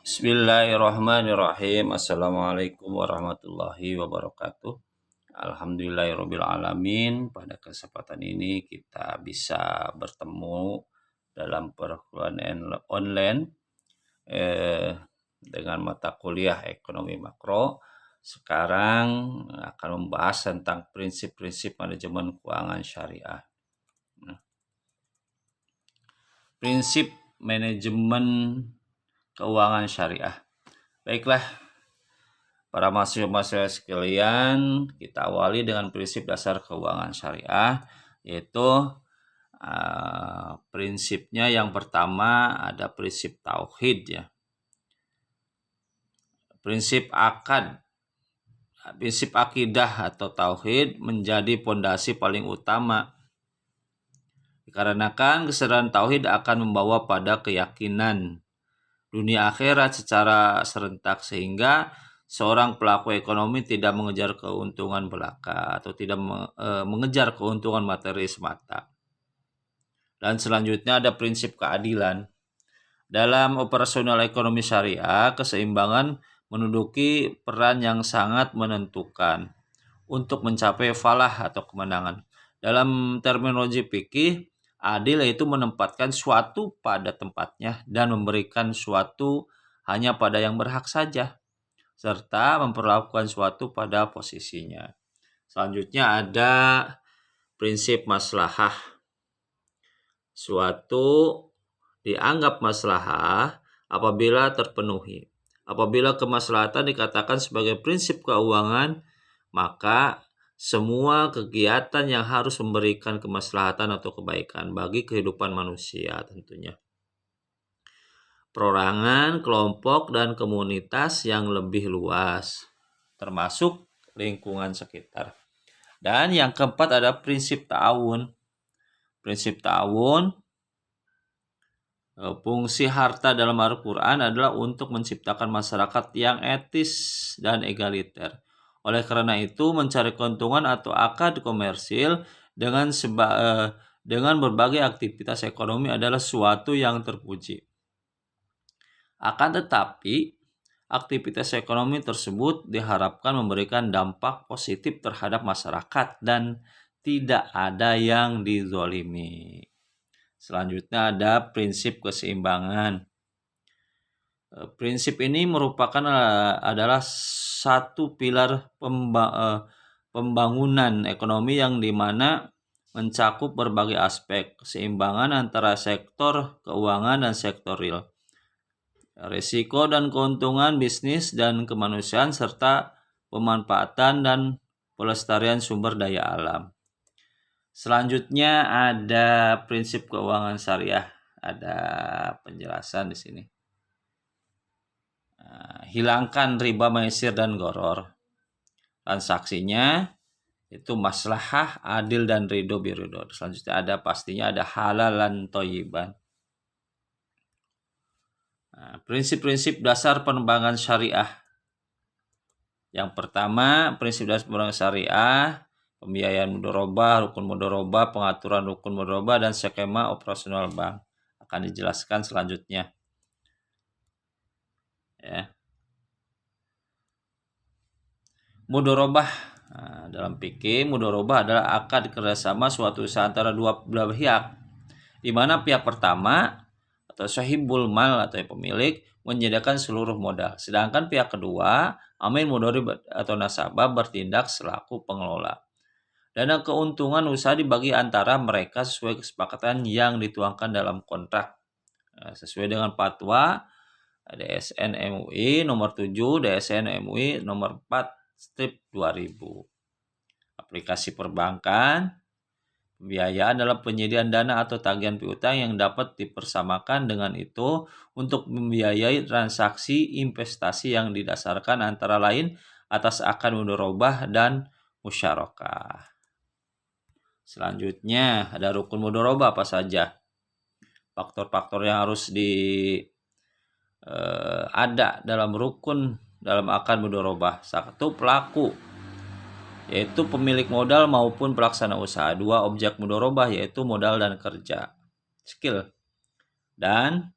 Bismillahirrahmanirrahim. Assalamualaikum warahmatullahi wabarakatuh. Alhamdulillahirrabbilalamin. Pada kesempatan ini kita bisa bertemu dalam perkuliahan online dengan mata kuliah ekonomi makro. Sekarang akan membahas tentang prinsip-prinsip manajemen keuangan syariah. Prinsip manajemen keuangan syariah. Baiklah, para mahasiswa sekalian, kita awali dengan prinsip dasar keuangan syariah, yaitu prinsipnya yang pertama ada prinsip tauhid ya. Prinsip akidah atau tauhid menjadi pondasi paling utama. Dikarenakan kesadaran tauhid akan membawa pada keyakinan dunia akhirat secara serentak, sehingga seorang pelaku ekonomi tidak mengejar keuntungan belaka atau tidak mengejar keuntungan materi semata. Dan selanjutnya ada prinsip keadilan. Dalam operasional ekonomi syariah, keseimbangan menduduki peran yang sangat menentukan untuk mencapai falah atau kemenangan. Dalam terminologi fikih, adil yaitu menempatkan suatu pada tempatnya dan memberikan suatu hanya pada yang berhak saja, serta memperlakukan suatu pada posisinya. Selanjutnya ada prinsip maslahah. Suatu dianggap maslahah apabila terpenuhi. Apabila kemaslahatan dikatakan sebagai prinsip keuangan, maka semua kegiatan yang harus memberikan kemaslahatan atau kebaikan bagi kehidupan manusia tentunya. Perorangan, kelompok, dan komunitas yang lebih luas, termasuk lingkungan sekitar. Dan yang keempat ada prinsip ta'awun. Prinsip ta'awun, fungsi harta dalam Al-Quran adalah untuk menciptakan masyarakat yang etis dan egaliter. Oleh karena itu, mencari keuntungan atau akad komersil dengan berbagai aktivitas ekonomi adalah suatu yang terpuji. Akan tetapi, aktivitas ekonomi tersebut diharapkan memberikan dampak positif terhadap masyarakat dan tidak ada yang dizolimi. Selanjutnya ada prinsip keseimbangan. Prinsip ini merupakan adalah satu pilar pembangunan ekonomi yang dimana mencakup berbagai aspek keseimbangan antara sektor keuangan dan sektor real, risiko dan keuntungan bisnis dan kemanusiaan, serta pemanfaatan dan pelestarian sumber daya alam. Selanjutnya ada prinsip keuangan syariah. Ada penjelasan di sini. Hilangkan riba, maisir, dan goror. Transaksinya itu maslahah, adil, dan ridho biridho. Selanjutnya ada pastinya ada halal dan thayyiban. Prinsip-prinsip dasar penerbangan syariah. Yang pertama, prinsip dasar penerbangan syariah, pembiayaan mudharabah, rukun mudharabah, pengaturan rukun mudharabah, dan skema operasional bank akan dijelaskan selanjutnya. Ya. Mudharabah. Dalam fikih, mudharabah adalah akad kerjasama suatu usaha antara dua belah pihak, di mana pihak pertama atau sahibul mal atau pemilik menyediakan seluruh modal, sedangkan pihak kedua, amil mudharib atau nasabah, bertindak selaku pengelola. Dana keuntungan usaha dibagi antara mereka sesuai kesepakatan yang dituangkan dalam kontrak, sesuai dengan fatwa DSN MUI nomor 7, DSN MUI nomor 4/2000. Aplikasi perbankan, pembiayaan adalah penyediaan dana atau tagihan piutang yang dapat dipersamakan dengan itu untuk membiayai transaksi investasi yang didasarkan antara lain atas akad mudharabah dan musyarakah. Selanjutnya ada rukun mudharabah apa saja? Faktor-faktor yang harus ada dalam rukun dalam akad mudharabah. Satu, pelaku, yaitu pemilik modal maupun pelaksana usaha. Dua, objek mudharabah, yaitu modal dan kerja, skill. Dan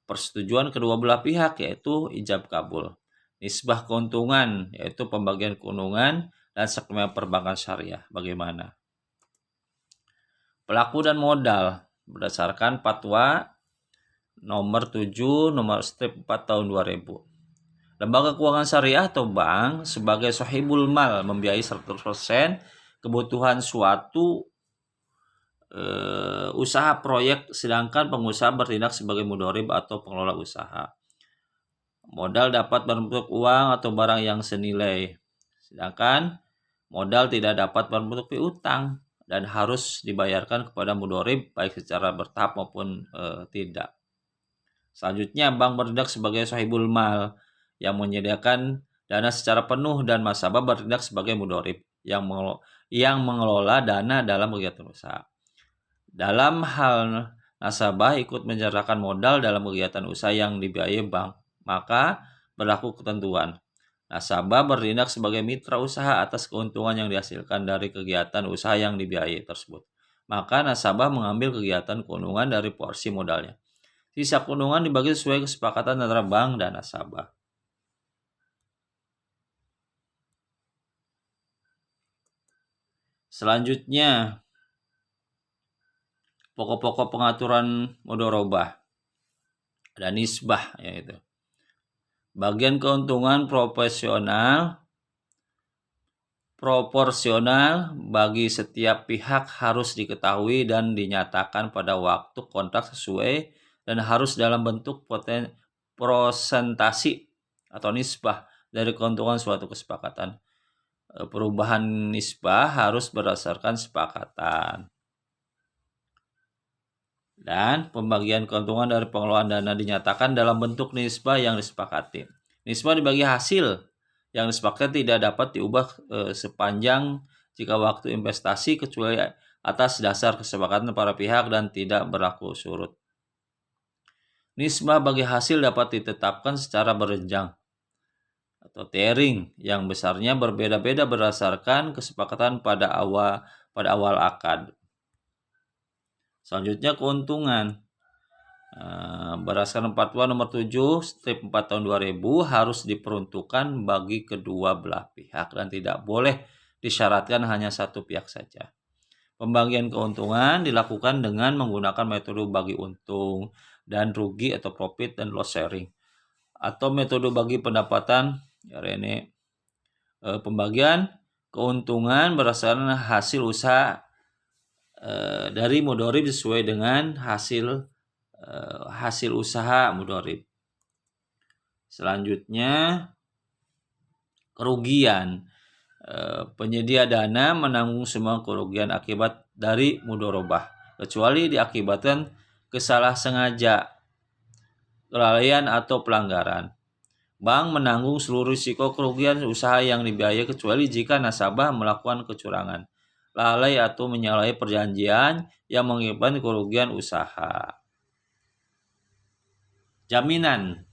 persetujuan kedua belah pihak, yaitu ijab kabul. Nisbah keuntungan, yaitu pembagian keuntungan dan skema perbankan syariah. Bagaimana? Pelaku dan modal berdasarkan Fatwa nomor 7 nomor strip 4 tahun 2000. Lembaga keuangan syariah atau bank sebagai sahibul mal membiayai 100% kebutuhan suatu usaha proyek, sedangkan pengusaha bertindak sebagai mudharib atau pengelola usaha. Modal dapat berbentuk uang atau barang yang senilai, sedangkan modal tidak dapat berbentuk piutang dan harus dibayarkan kepada mudharib baik secara bertahap maupun tidak. Selanjutnya, bank bertindak sebagai sahibul mal yang menyediakan dana secara penuh, dan nasabah bertindak sebagai mudharib yang mengelola dana dalam kegiatan usaha. Dalam hal nasabah ikut menyerahkan modal dalam kegiatan usaha yang dibiayai bank, maka berlaku ketentuan. Nasabah bertindak sebagai mitra usaha atas keuntungan yang dihasilkan dari kegiatan usaha yang dibiayai tersebut. Maka nasabah mengambil kegiatan keuntungan dari porsi modalnya. Sisa keuntungan dibagi sesuai kesepakatan antara bank dan nasabah. Selanjutnya, pokok-pokok pengaturan mudharabah dan nisbah, yaitu bagian keuntungan proporsional bagi setiap pihak harus diketahui dan dinyatakan pada waktu kontrak sesuai dan harus dalam bentuk prosentasi atau nisbah dari keuntungan suatu kesepakatan. Perubahan nisbah harus berdasarkan sepakatan. Dan pembagian keuntungan dari pengelolaan dana dinyatakan dalam bentuk nisbah yang disepakati. Nisbah dibagi hasil yang disepakati tidak dapat diubah sepanjang jika waktu investasi kecuali atas dasar kesepakatan para pihak dan tidak berlaku surut. Nisbah bagi hasil dapat ditetapkan secara berjenjang atau tiering yang besarnya berbeda-beda berdasarkan kesepakatan pada awal akad. Selanjutnya, keuntungan. Berdasarkan Fatwa nomor 7 strip 4 tahun 2000 harus diperuntukkan bagi kedua belah pihak dan tidak boleh disyaratkan hanya satu pihak saja. Pembagian keuntungan dilakukan dengan menggunakan metode bagi untung dan rugi atau profit and loss sharing, atau metode bagi pendapatan. Ini pembagian keuntungan berdasarkan hasil usaha dari mudharib sesuai dengan hasil usaha mudharib. Selanjutnya, kerugian. Penyedia dana menanggung semua kerugian akibat dari mudharabah kecuali diakibatkan kesalahan-sengaja, kelalaian atau pelanggaran. Bank menanggung seluruh risiko kerugian usaha yang dibiayai kecuali jika nasabah melakukan kecurangan, lalai atau menyalahi perjanjian yang mengakibatkan kerugian usaha. Jaminan.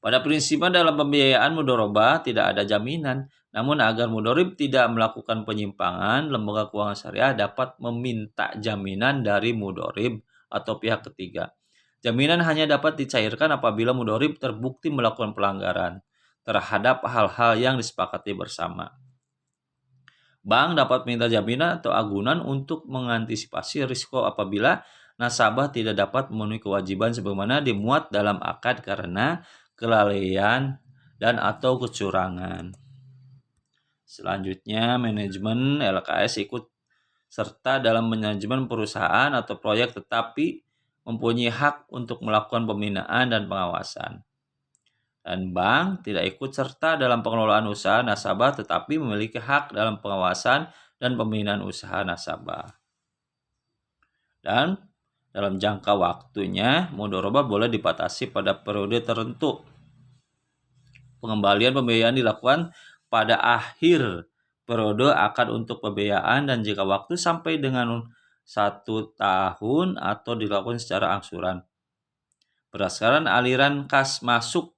Pada prinsipnya dalam pembiayaan mudharabah tidak ada jaminan, namun agar mudharib tidak melakukan penyimpangan, lembaga keuangan syariah dapat meminta jaminan dari mudharib atau pihak ketiga. Jaminan hanya dapat dicairkan apabila mudharib terbukti melakukan pelanggaran terhadap hal-hal yang disepakati bersama. Bank dapat meminta jaminan atau agunan untuk mengantisipasi risiko apabila nasabah tidak dapat memenuhi kewajiban sebagaimana dimuat dalam akad karena kelalaian dan atau kecurangan. Selanjutnya, manajemen LKS ikut serta dalam manajemen perusahaan atau proyek tetapi mempunyai hak untuk melakukan pembinaan dan pengawasan. Dan bank tidak ikut serta dalam pengelolaan usaha nasabah tetapi memiliki hak dalam pengawasan dan pembinaan usaha nasabah. Dan dalam jangka waktunya, mudharabah boleh dibatasi pada periode tertentu. Pengembalian pembiayaan dilakukan pada akhir periode akad untuk pembiayaan dan jika waktu sampai dengan 1 tahun atau dilakukan secara angsuran. Berdasarkan aliran kas masuk,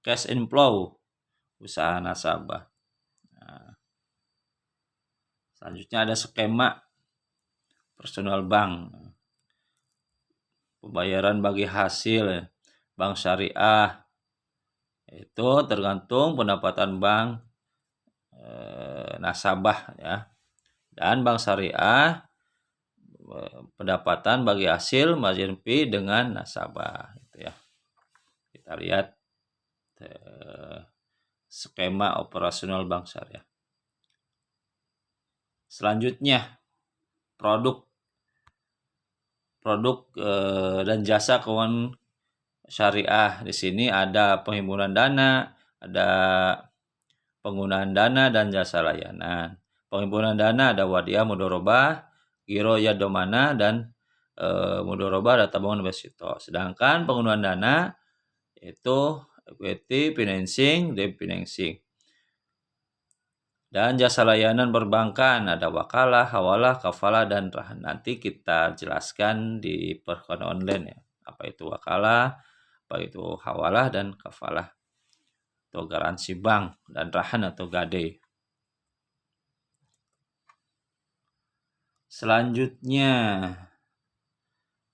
cash inflow usaha nasabah. Selanjutnya ada skema personal bank. pembayaran bagi hasil bank syariah itu tergantung pendapatan bank nasabah ya. Dan bank syariah pendapatan bagi hasil margin fee dengan nasabah gitu ya. Kita lihat skema operasional bank syariah. Selanjutnya produk dan jasa keuangan syariah. Di sini ada penghimpunan dana, ada penggunaan dana dan jasa layanan. Penghimpunan dana ada wadiah, mudorobah, giro yadomana, dan mudorobah ada tabungan deposito. Sedangkan penggunaan dana itu equity financing, debt financing. Dan jasa layanan perbankan ada wakalah, hawalah, kafalah, dan rahan. Nanti kita jelaskan di perkuliahan online ya. Apa itu wakalah, apa itu hawalah, dan kafalah atau garansi bank, dan rahan atau gade. Selanjutnya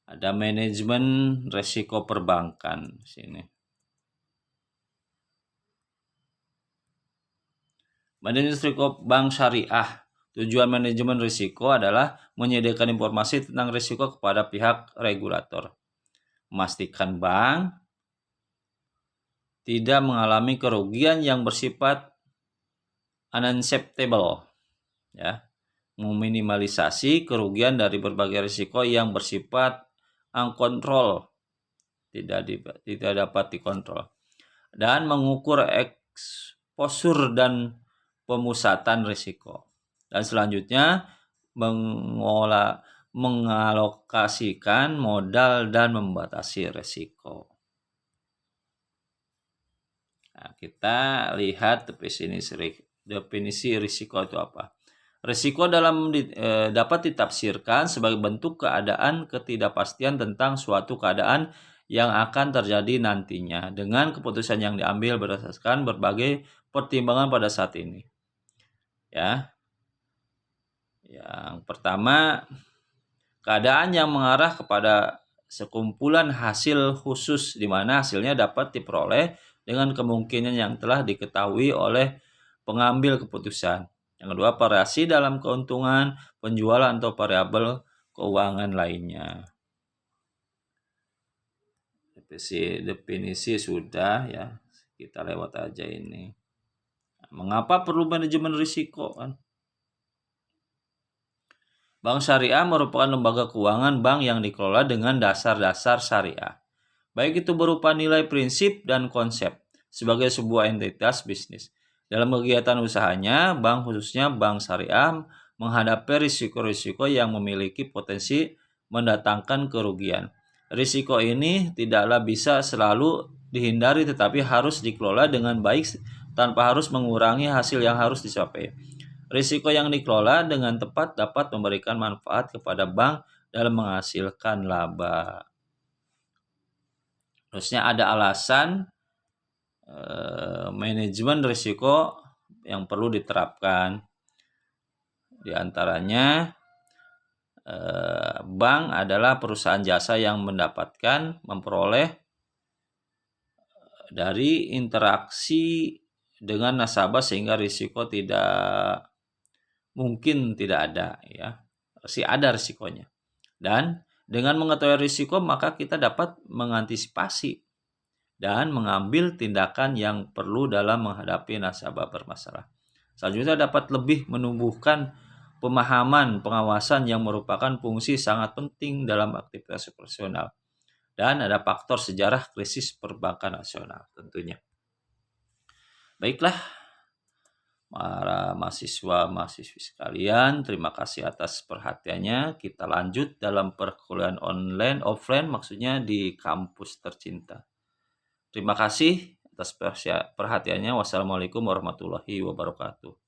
ada manajemen resiko perbankan di sini. Manajemen risiko bank syariah. Tujuan manajemen risiko adalah menyediakan informasi tentang risiko kepada pihak regulator. Memastikan bank tidak mengalami kerugian yang bersifat unacceptable. Ya. Meminimalisasi kerugian dari berbagai risiko yang bersifat uncontrolled, tidak dapat dikontrol. Dan mengukur exposure dan pemusatan risiko. Dan selanjutnya mengalokasikan modal dan membatasi risiko. Nah, kita lihat definisi risiko itu apa. Risiko dapat ditafsirkan sebagai bentuk keadaan ketidakpastian tentang suatu keadaan yang akan terjadi nantinya dengan keputusan yang diambil berdasarkan berbagai pertimbangan pada saat ini. Ya. Yang pertama, keadaan yang mengarah kepada sekumpulan hasil khusus di mana hasilnya dapat diperoleh dengan kemungkinan yang telah diketahui oleh pengambil keputusan. Yang kedua, variasi dalam keuntungan, penjualan atau variabel keuangan lainnya. Definisi sudah ya, kita lewat aja ini. Mengapa perlu manajemen risiko kan? Bank syariah merupakan lembaga keuangan bank yang dikelola dengan dasar-dasar syariah. Baik itu berupa nilai prinsip dan konsep sebagai sebuah entitas bisnis. Dalam kegiatan usahanya, bank khususnya bank syariah menghadapi risiko-risiko yang memiliki potensi mendatangkan kerugian. Risiko ini tidaklah bisa selalu dihindari tetapi harus dikelola dengan baik tanpa harus mengurangi hasil yang harus dicapai. Risiko yang dikelola dengan tepat dapat memberikan manfaat kepada bank dalam menghasilkan laba. Terusnya ada alasan manajemen risiko yang perlu diterapkan. Di antaranya bank adalah perusahaan jasa yang memperoleh dari interaksi dengan nasabah sehingga risiko tidak mungkin tidak ada ya. Ada risikonya. Dan dengan mengetahui risiko maka kita dapat mengantisipasi dan mengambil tindakan yang perlu dalam menghadapi nasabah bermasalah. Selanjutnya dapat lebih menumbuhkan pemahaman pengawasan yang merupakan fungsi sangat penting dalam aktivitas operasional. Dan ada faktor sejarah krisis perbankan nasional tentunya. Baiklah, para mahasiswa-mahasiswi sekalian, terima kasih atas perhatiannya. Kita lanjut dalam perkuliahan offline maksudnya di kampus tercinta. Terima kasih atas perhatiannya. Wassalamualaikum warahmatullahi wabarakatuh.